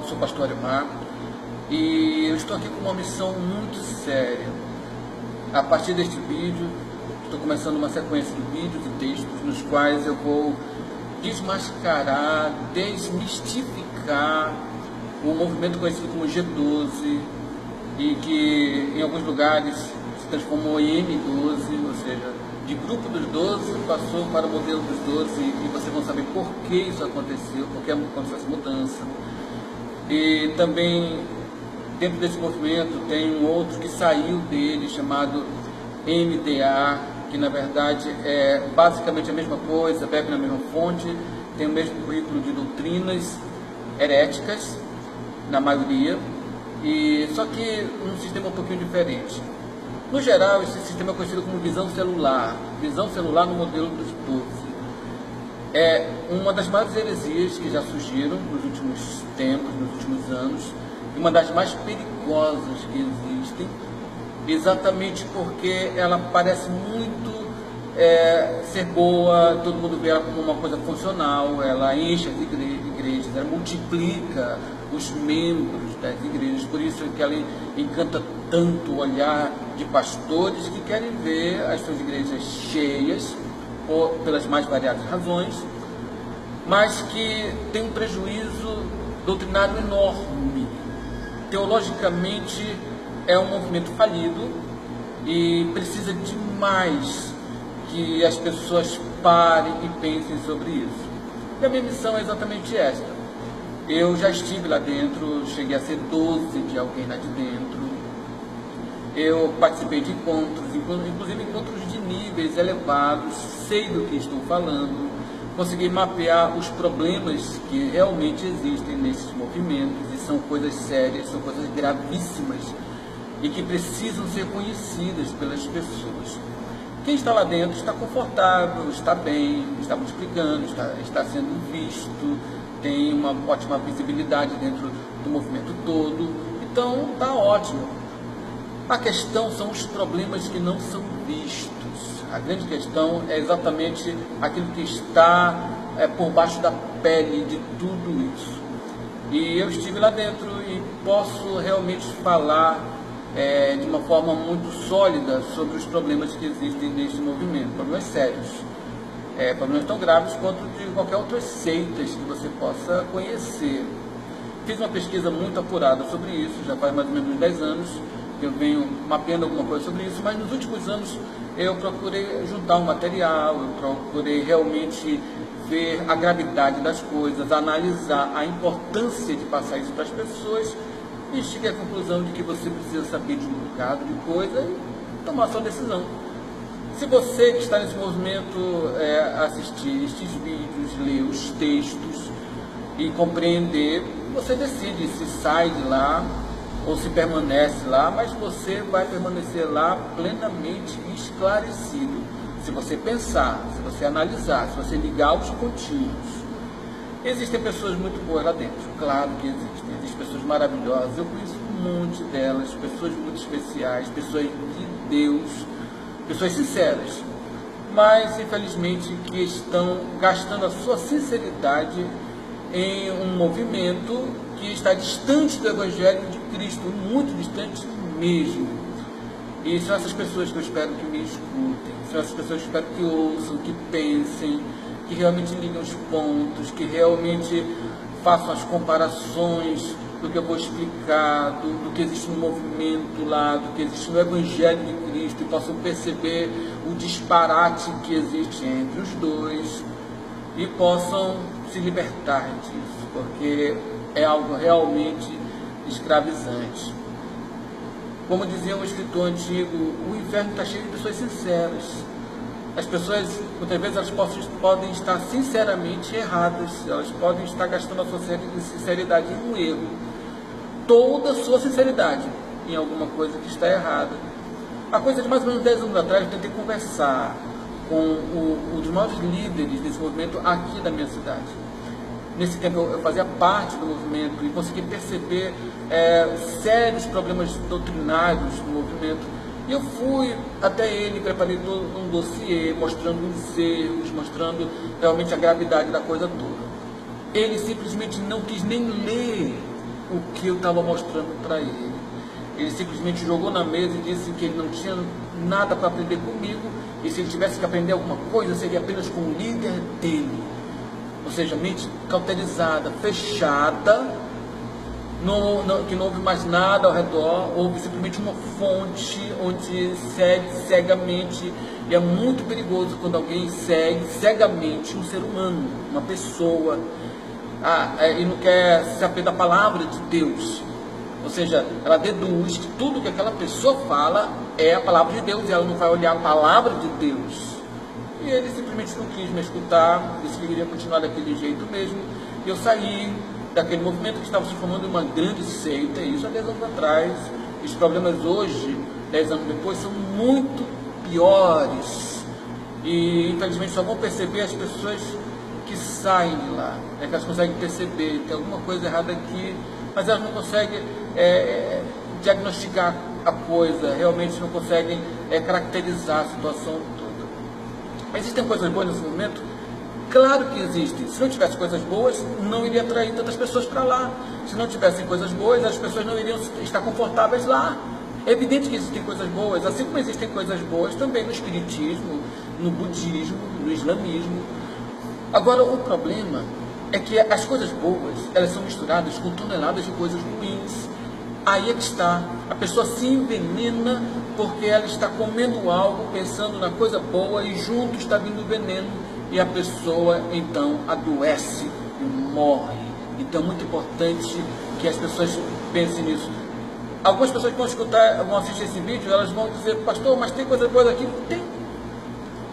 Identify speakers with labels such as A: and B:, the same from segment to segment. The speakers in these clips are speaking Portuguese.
A: sou pastor Arimar e eu estou aqui com uma missão muito séria. A partir deste vídeo, estou começando uma sequência de vídeos e textos nos quais eu vou desmascarar, desmistificar o movimento conhecido como G12 e que em alguns lugares se transformou em M12, ou seja, de grupo dos 12 passou para o modelo dos 12 e vocês vão saber por que isso aconteceu, por que aconteceu essa mudança. E também dentro desse movimento tem um outro que saiu dele chamado MDA, que na verdade é basicamente a mesma coisa, bebe na mesma fonte, tem o mesmo currículo de doutrinas heréticas, na maioria, e só que um sistema um pouquinho diferente. No geral, esse sistema é conhecido como visão celular no modelo dos 12. É uma das maiores heresias que já surgiram nos últimos tempos, nos últimos anos, e uma das mais perigosas que existem, exatamente porque ela parece muito ser boa, todo mundo vê ela como uma coisa funcional, ela enche as igrejas, ela multiplica os membros das igrejas, por isso que ela encanta tanto o olhar de pastores que querem ver as suas igrejas cheias, pelas mais variadas razões, mas que tem um prejuízo doutrinário enorme. Teologicamente é um movimento falido e precisa demais que as pessoas parem e pensem sobre isso. E a minha missão é exatamente esta. Eu já estive lá dentro, cheguei a ser 12 de alguém lá de dentro. Eu participei de encontros, inclusive encontros de níveis elevados, sei do que estou falando, consegui mapear os problemas que realmente existem nesses movimentos, e são coisas sérias, são coisas gravíssimas, e que precisam ser conhecidas pelas pessoas. Quem está lá dentro está confortável, está bem, está multiplicando, está sendo visto, tem uma ótima visibilidade dentro do movimento todo, então está ótimo. A questão são os problemas que não são vistos. A grande questão é exatamente aquilo que está por baixo da pele de tudo isso. E eu estive lá dentro e posso realmente falar de uma forma muito sólida sobre os problemas que existem neste movimento, problemas sérios, problemas tão graves quanto de qualquer outras seitas que você possa conhecer. Fiz uma pesquisa muito apurada sobre isso, já faz mais ou menos uns 10 anos que eu venho mapeando alguma coisa sobre isso, mas nos últimos anos eu procurei juntar um material, eu procurei realmente ver a gravidade das coisas, analisar a importância de passar isso para as pessoas, e cheguei à conclusão de que você precisa saber de um bocado de coisa e tomar sua decisão. Se você que está nesse movimento assistir estes vídeos, ler os textos e compreender, você decide se sai de lá ou se permanece lá, mas você vai permanecer lá plenamente esclarecido. Se você pensar, se você analisar, se você ligar os pontinhos. Existem pessoas muito boas lá dentro, claro que existem. Existem pessoas maravilhosas, eu conheço um monte delas, pessoas muito especiais, pessoas de Deus, pessoas sinceras, mas infelizmente que estão gastando a sua sinceridade em um movimento que está distante do Evangelho de Cristo, muito distante mesmo. E são essas pessoas que eu espero que me escutem, são essas pessoas que eu espero que ouçam, que pensem, que realmente liguem os pontos, que realmente façam as comparações do que eu vou explicar, do que existe no movimento lá, do que existe no Evangelho de Cristo, e possam perceber o disparate que existe entre os dois e possam se libertar disso, porque é algo realmente escravizante. Como dizia um escritor antigo, o inferno está cheio de pessoas sinceras. As pessoas, muitas vezes, elas podem estar sinceramente erradas, elas podem estar gastando a sua sinceridade em um erro, toda a sua sinceridade em alguma coisa que está errada. Há coisa de mais ou menos 10 anos atrás, eu tentei conversar com um dos maiores líderes desse movimento aqui da minha cidade. Nesse tempo eu fazia parte do movimento e consegui perceber sérios problemas doutrinários do movimento. E eu fui até ele, preparei todo um dossiê, mostrando os erros, mostrando realmente a gravidade da coisa toda. Ele simplesmente não quis nem ler o que eu estava mostrando para ele. Ele simplesmente jogou na mesa e disse que ele não tinha nada para aprender comigo, e se ele tivesse que aprender alguma coisa, seria apenas com o líder dele. Ou seja, mente cauterizada, fechada, que não houve mais nada ao redor, houve simplesmente uma fonte onde segue cegamente, e é muito perigoso quando alguém segue cegamente um ser humano, uma pessoa, e não quer saber da palavra de Deus. Ou seja, ela deduz que tudo que aquela pessoa fala é a palavra de Deus, e ela não vai olhar a palavra de Deus. E ele simplesmente não quis me escutar, disse que queria continuar daquele jeito mesmo. E eu saí daquele movimento que estava se formando uma grande seita, isso há 10 anos atrás. Os problemas hoje, 10 anos depois, são muito piores. E infelizmente só vão perceber as pessoas que saem de lá. É que elas conseguem perceber, tem alguma coisa errada aqui, mas elas não conseguem diagnosticar a coisa, realmente não conseguem caracterizar a situação toda. Existem coisas boas nesse momento? Claro que existem. Se não tivesse coisas boas, não iria atrair tantas pessoas para lá. Se não tivessem coisas boas, as pessoas não iriam estar confortáveis lá. É evidente que existem coisas boas, assim como existem coisas boas também no espiritismo, no budismo, no islamismo. Agora, o problema é que as coisas boas, elas são misturadas com toneladas de coisas ruins. Aí é que está. A pessoa se envenena porque ela está comendo algo, pensando na coisa boa, e junto está vindo o veneno, e a pessoa então adoece e morre. Então é muito importante que as pessoas pensem nisso. Algumas pessoas que vão escutar, vão assistir esse vídeo, elas vão dizer: pastor, mas tem coisa boa aqui? Tem.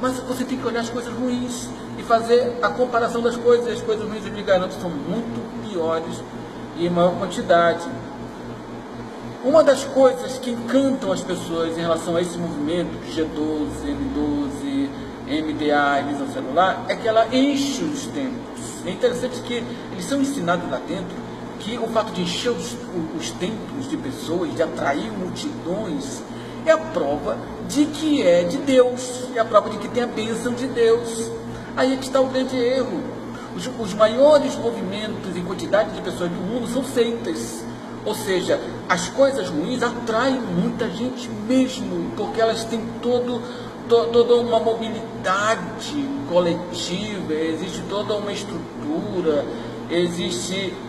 A: Mas você tem que olhar as coisas ruins e fazer a comparação das coisas. E as coisas ruins, eu lhe garanto, são muito piores e em maior quantidade. Uma das coisas que encantam as pessoas em relação a esse movimento G12, M12, MDA e visão celular é que ela enche os templos. É interessante que eles são ensinados lá dentro que o fato de encher os templos de pessoas, de atrair multidões, é a prova de que é de Deus, é a prova de que tem a bênção de Deus. Aí é que está o grande erro. Os maiores movimentos em quantidade de pessoas do mundo são seitas. Ou seja, as coisas ruins atraem muita gente mesmo, porque elas têm toda uma mobilidade coletiva, existe toda uma estrutura,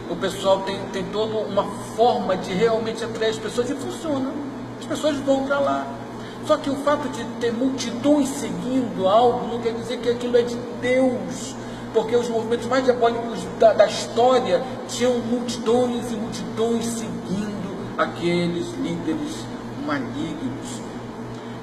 A: o pessoal tem toda uma forma de realmente atrair as pessoas, e funciona. As pessoas vão para lá. Só que o fato de ter multidões seguindo algo não quer dizer que aquilo é de Deus. Porque os movimentos mais diabólicos da história tinham multidões e multidões seguindo aqueles líderes malignos.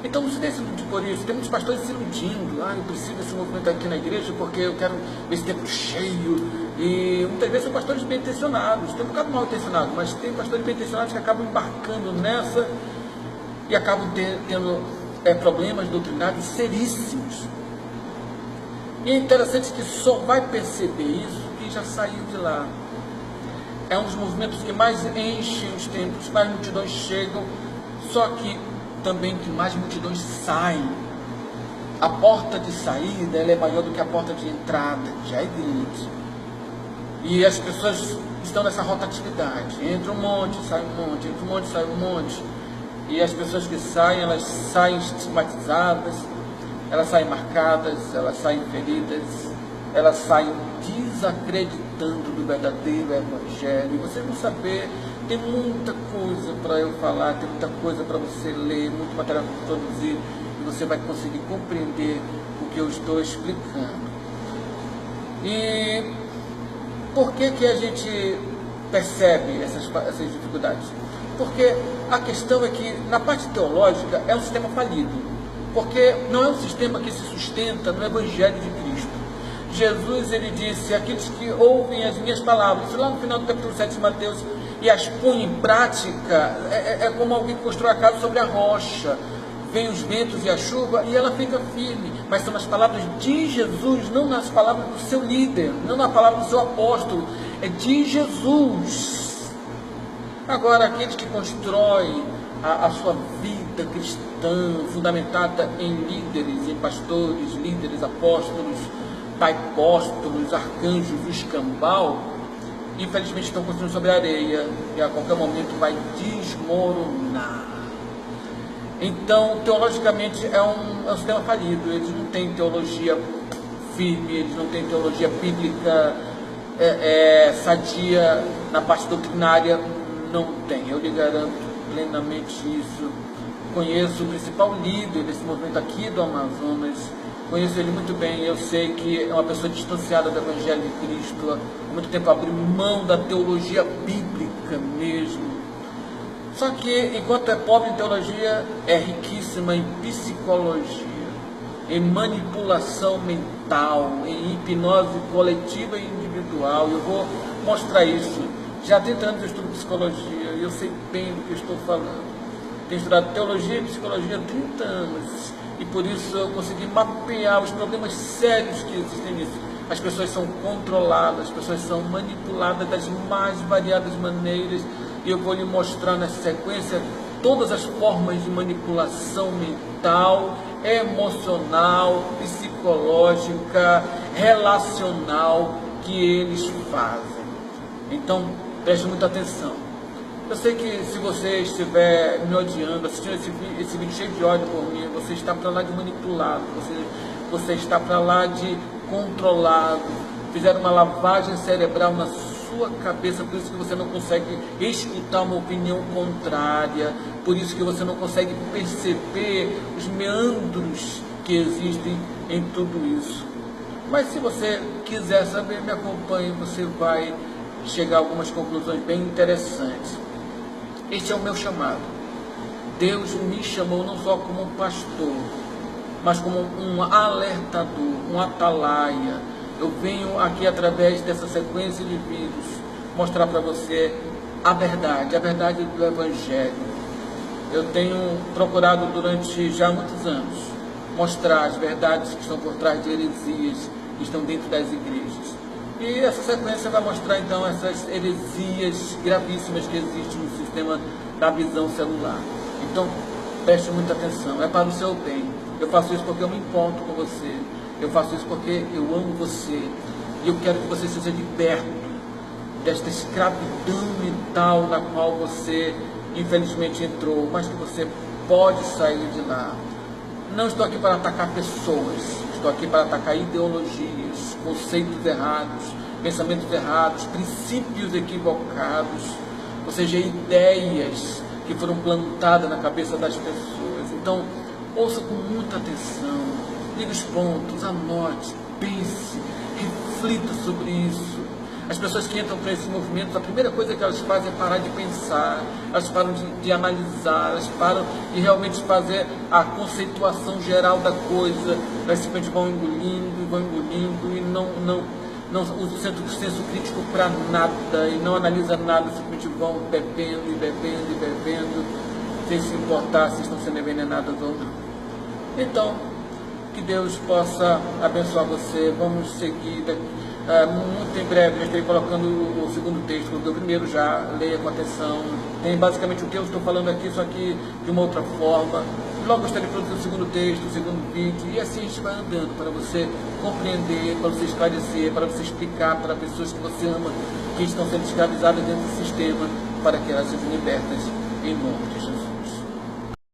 A: Então não se deixe iludir por isso. Tem muitos pastores se iludindo: eu preciso desse movimento aqui na igreja porque eu quero esse templo cheio. E muitas vezes são pastores bem intencionados. Tem um bocado mal intencionados, mas tem pastores bem intencionados que acabam embarcando nessa e acabam tendo problemas doutrinários seríssimos. E é interessante que só vai perceber isso quem já saiu de lá. É um dos movimentos que mais enchem os templos, mais multidões chegam, só que também que mais multidões saem. A porta de saída ela é maior do que a porta de entrada, já é grande. E as pessoas estão nessa rotatividade. Entra um monte, sai um monte, entra um monte, sai um monte. E as pessoas que saem, elas saem estigmatizadas, elas saem marcadas, elas saem feridas, elas saem desacreditando do verdadeiro evangelho. E você não saber, tem muita coisa para eu falar, tem muita coisa para você ler, muito material para produzir, e você vai conseguir compreender o que eu estou explicando. E por que a gente percebe essas dificuldades? Porque a questão é que, na parte teológica, é um sistema falido. Porque não é um sistema que se sustenta no Evangelho de Cristo. Jesus, ele disse: aqueles que ouvem as minhas palavras, isso lá no final do capítulo 7 de Mateus, e as põem em prática, é como alguém que constrói a casa sobre a rocha. Vem os ventos e a chuva e ela fica firme. Mas são as palavras de Jesus, não nas palavras do seu líder, não na palavra do seu apóstolo. É de Jesus. Agora, aqueles que constroem a sua vida cristã, fundamentada em líderes, em pastores, líderes, apóstolos, paipóstolos, arcanjos do escambau, infelizmente estão construindo sobre areia e a qualquer momento vai desmoronar. Então, teologicamente, é um sistema falido. Eles não têm teologia firme, eles não têm teologia bíblica sadia na parte doutrinária, não tem. Eu lhe garanto plenamente isso. Conheço o principal líder desse movimento aqui do Amazonas, conheço ele muito bem. Eu sei que é uma pessoa distanciada do Evangelho de Cristo, há muito tempo abriu mão da teologia bíblica mesmo. Só que, enquanto é pobre em teologia, é riquíssima em psicologia, em manipulação mental, em hipnose coletiva e individual. Eu vou mostrar isso. Já há 30 anos eu estudo psicologia e eu sei bem do que eu estou falando. Tenho estudado teologia e psicologia há 30 anos e por isso eu consegui mapear os problemas sérios que existem nisso. As pessoas são controladas, as pessoas são manipuladas das mais variadas maneiras e eu vou lhe mostrar nessa sequência todas as formas de manipulação mental, emocional, psicológica, relacional que eles fazem. Então, preste muita atenção. Eu sei que se você estiver me odiando, assistindo esse vídeo cheio de ódio por mim, você está para lá de manipulado, você está para lá de controlado, fizeram uma lavagem cerebral na sua cabeça, por isso que você não consegue escutar uma opinião contrária, por isso que você não consegue perceber os meandros que existem em tudo isso. Mas se você quiser saber, me acompanhe, você vai chegar a algumas conclusões bem interessantes. Este é o meu chamado. Deus me chamou não só como um pastor, mas como um alertador, um atalaia. Eu venho aqui através dessa sequência de vídeos mostrar para você a verdade do Evangelho. Eu tenho procurado durante já muitos anos mostrar as verdades que estão por trás de heresias que estão dentro das igrejas. E essa sequência vai mostrar então essas heresias gravíssimas que existem no sistema da visão celular. Então, preste muita atenção, é para o seu bem. Eu faço isso porque eu me importo com você, eu faço isso porque eu amo você, e eu quero que você seja liberto desta escravidão mental na qual você infelizmente entrou, mas que você pode sair de lá. Não estou aqui para atacar pessoas, estou aqui para atacar ideologias, conceitos errados, pensamentos errados, princípios equivocados, ou seja, ideias que foram plantadas na cabeça das pessoas. Então, ouça com muita atenção, ligue os pontos, anote, pense, reflita sobre isso. As pessoas que entram para esse movimento, a primeira coisa que elas fazem é parar de pensar, elas param de analisar, elas param de realmente fazer a conceituação geral da coisa, elas simplesmente vão engolindo e não usam o senso crítico para nada e não analisa nada, simplesmente vão bebendo, sem se importar se estão sendo envenenadas ou não. Então, que Deus possa abençoar você. Vamos seguir muito em breve. Eu estarei colocando o segundo texto, do primeiro já, leia com atenção. Tem basicamente o que eu estou falando aqui, só que de uma outra forma. Logo eu estarei produzindo o segundo texto, o segundo vídeo, e assim a gente vai andando para você compreender, para você esclarecer, para você explicar para pessoas que você ama, que estão sendo escravizadas dentro do sistema, para que elas sejam libertas em nome de Jesus.